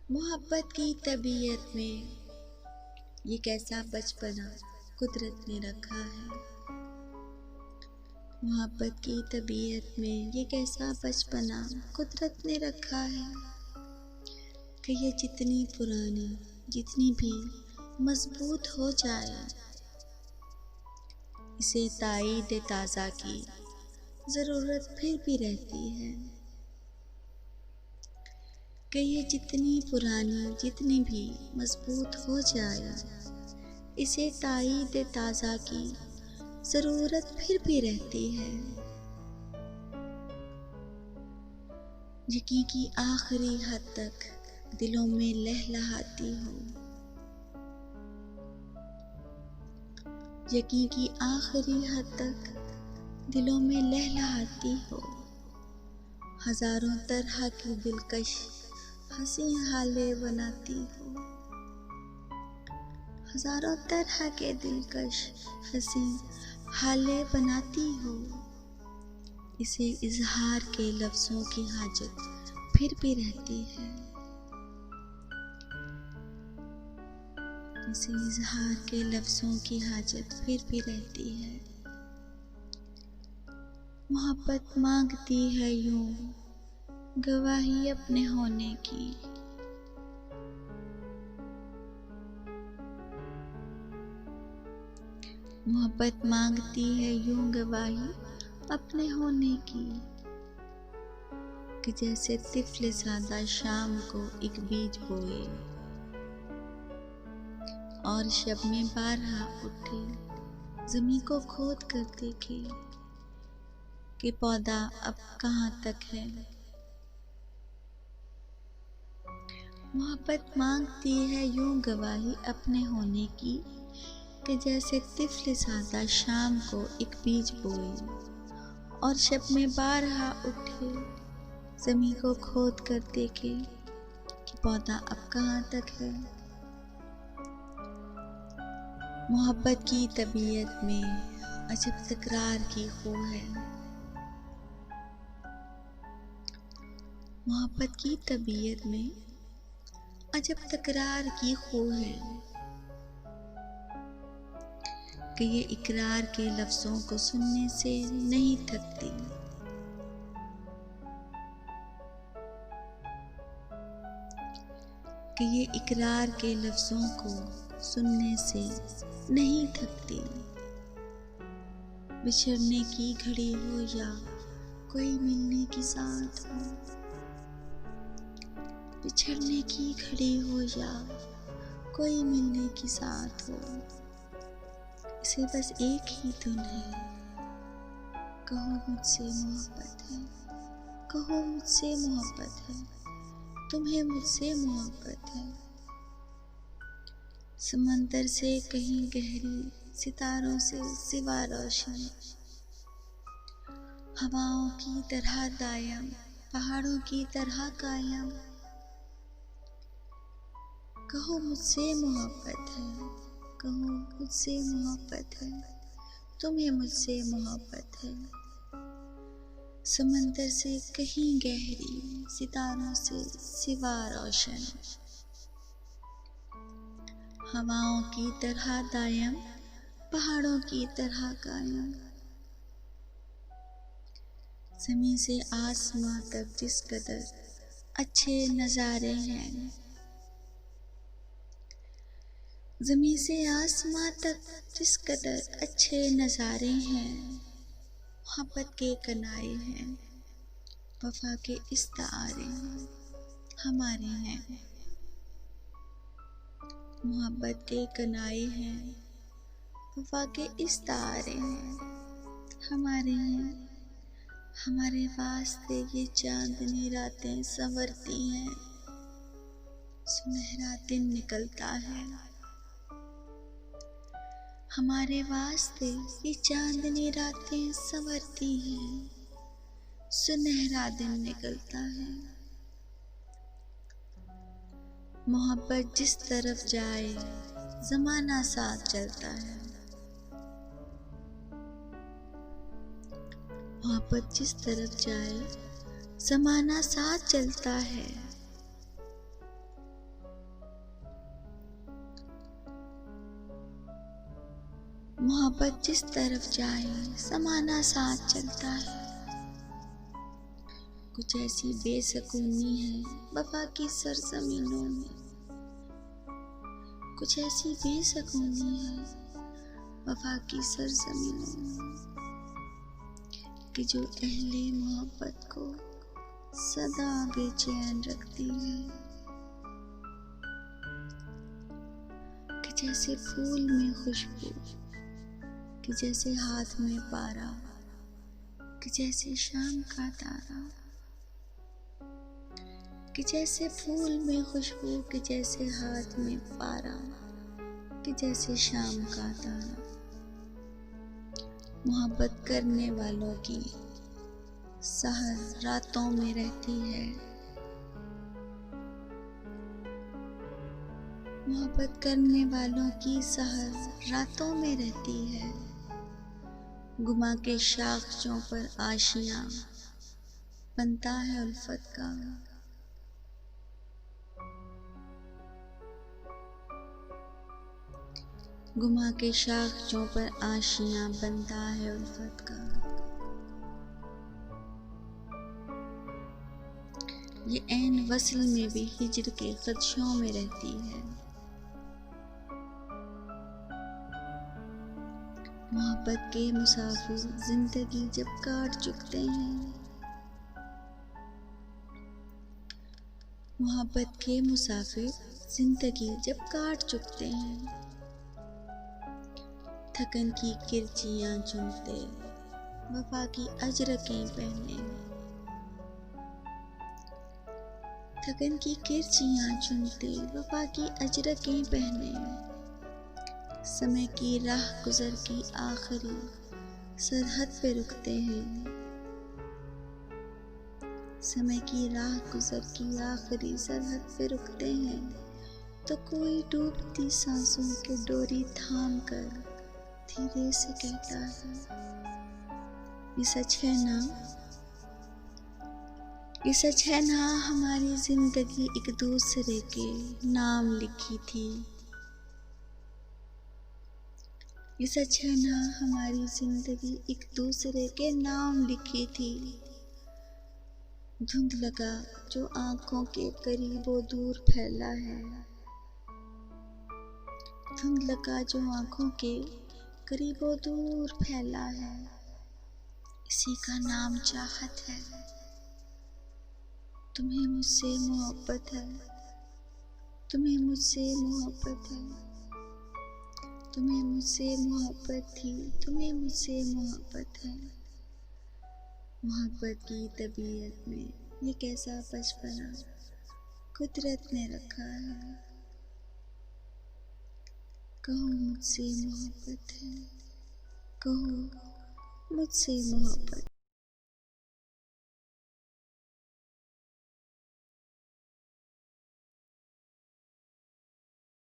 मोहब्बत की तबीयत में ये कैसा बचपना कुदरत ने रखा है। मोहब्बत की तबीयत में ये कैसा बचपना कुदरत ने रखा है कि ये जितनी पुरानी जितनी भी मजबूत हो जाए, इसे ताईद ताज़ा की ज़रूरत फिर भी रहती है। कि ये जितनी पुरानी जितनी भी मजबूत हो जाए, इसे ताईद ताज़ा की ज़रूरत फिर भी रहती है। यकीन की आखिरी हद तक दिलों में लहलहाती हो, यकीन की आखिरी हद तक दिलों में लहलहाती हो। हजारों तरह की दिलकश हंसी हालें बनाती हो, हजारों तरह के दिलकश हंसी हालें बनाती हो। इसे इजहार के लफ्ज़ों की हाजत फिर भी रहती है, इसे इजहार के लफ्ज़ों की हाजत फिर भी रहती है। मोहब्बत मांगती है यूं गवाही अपने होने की, मोहब्बत मांगती है यूं गवाही अपने होने की। कि जैसे तिफल ज़ादा शाम को एक बीज बोए और शब में बारहा उठे, ज़मीं को खोद कर देखे कि पौधा अब कहाँ तक है। मोहब्बत मांगती है यूं गवाही अपने होने की कि जैसे तिफल ज़ादा शाम को एक बीज बोए और शब में बारहा उठे, ज़मीं को खोद कर देखे कि पौधा अब कहाँ तक है। मोहब्बत की तबीयत में अजब तकरार की खो है, मोहब्बत की तबीयत में अजब तकरार की खो है कि ये इकरार के लफ्ज़ों को सुनने से नहीं थकती। कि ये इकरार के लफ्ज़ों को सुनने से नहीं थकती। बिछड़ने की घड़ी हो या कोई मिलने की साथ हो, बिछड़ने की घड़ी हो या कोई मिलने की साथ हो, इसे बस एक ही धुन है, कहो मुझसे मोहब्बत है, कहो मुझसे मोहब्बत है, तुम्हें मुझसे मोहब्बत है। समंदर से कहीं गहरी, सितारों से सिवा रोशन, हवाओं की तरह दायम, पहाड़ों की तरह कायम। कहो मुझसे मोहब्बत है, कहो मुझसे मोहब्बत है, तुम्हें मुझसे मोहब्बत है। समंदर से कहीं गहरी, सितारों से सिवा रोशन, हवाओं की तरह दायम, पहाड़ों की तरह कायम। ज़मीं से आसमां तक जिस कदर अच्छे नज़ारे हैं, ज़मीं से आसमां तक जिस कदर अच्छे नज़ारे हैं, मोहब्बत के कनाए हैं, वफा के इस्तारे हैं, हमारे हैं। मोहब्बत के कनाए हैं, वफा के इस्तारे हैं, हमारे हैं। हमारे वास्ते ये चांदनी रातें संवरती हैं, सुनहरा दिन निकलता है। हमारे वास्ते ये चांदनी रातें संवरती हैं, सुनहरा दिन निकलता है। मोहब्बत जिस तरफ जाए ज़माना साथ चलता है, मोहब्बत जिस तरफ जाए ज़माना साथ चलता है। मोहब्बत जिस तरफ जाए समाना साथ चलता है। कुछ ऐसी बेसुकूनी है वफा की सरजमीनों में, कुछ ऐसी बेसुकूनी है वफा की सरजमीनों में, कि जो अहले मोहब्बत को सदा बेचैन रखती है। कि जैसे फूल में खुशबू, कि जैसे हाथ में पारा, कि जैसे शाम का तारा। कि जैसे फूल में खुशबू, कि जैसे हाथ में पारा, कि जैसे शाम का तारा। मोहब्बत करने वालों की सहर रातों में रहती है। मोहब्बत करने वालों की सहर रातों में रहती है। गुमा के साक्ष्यों पर आशियां बनता है उल्फत का। गुमा के साक्ष्यों पर आशियां बनता है उल्फत का। ये ऐन वस्ल में भी हिज्र के खदशों में रहती है। मोहब्बत के मुसाफिर जिंदगी जब काट चुकते हैं, मोहब्बत के मुसाफिर जिंदगी जब काट चुकते हैं, थकन की किरचियां चुनते वफा की अजरकें पहने। थकन की किरचियां चुनते वफा की अजरकें पहने। समय की राह गुजर की आखिरी सरहद पे रुकते हैं। समय की राह गुजर की आखिरी सरहद पे रुकते हैं, तो कोई डूबती सांसों के डोरी थाम कर धीरे से कहता है, ये सच है ना, ये सच है ना, हमारी जिंदगी एक दूसरे के नाम लिखी थी। ये सच है ना, हमारी जिंदगी एक दूसरे के नाम लिखी थी। धुंध लगा जो आंखों के करीबों दूर फैला है। धुंध लगा जो आंखों के करीबों दूर फैला है, इसी का नाम चाहत है। तुम्हें मुझसे मोहब्बत है, तुम्हें मुझसे मोहब्बत है, तुम्हें मुझसे मोहब्बत थी, तुम्हें मुझसे मोहब्बत है। मोहब्बत की तबीयत में ये कैसा बचपना कुदरत ने रखा है। कहो मुझसे मोहब्बत है, कहो मुझसे मोहब्बत।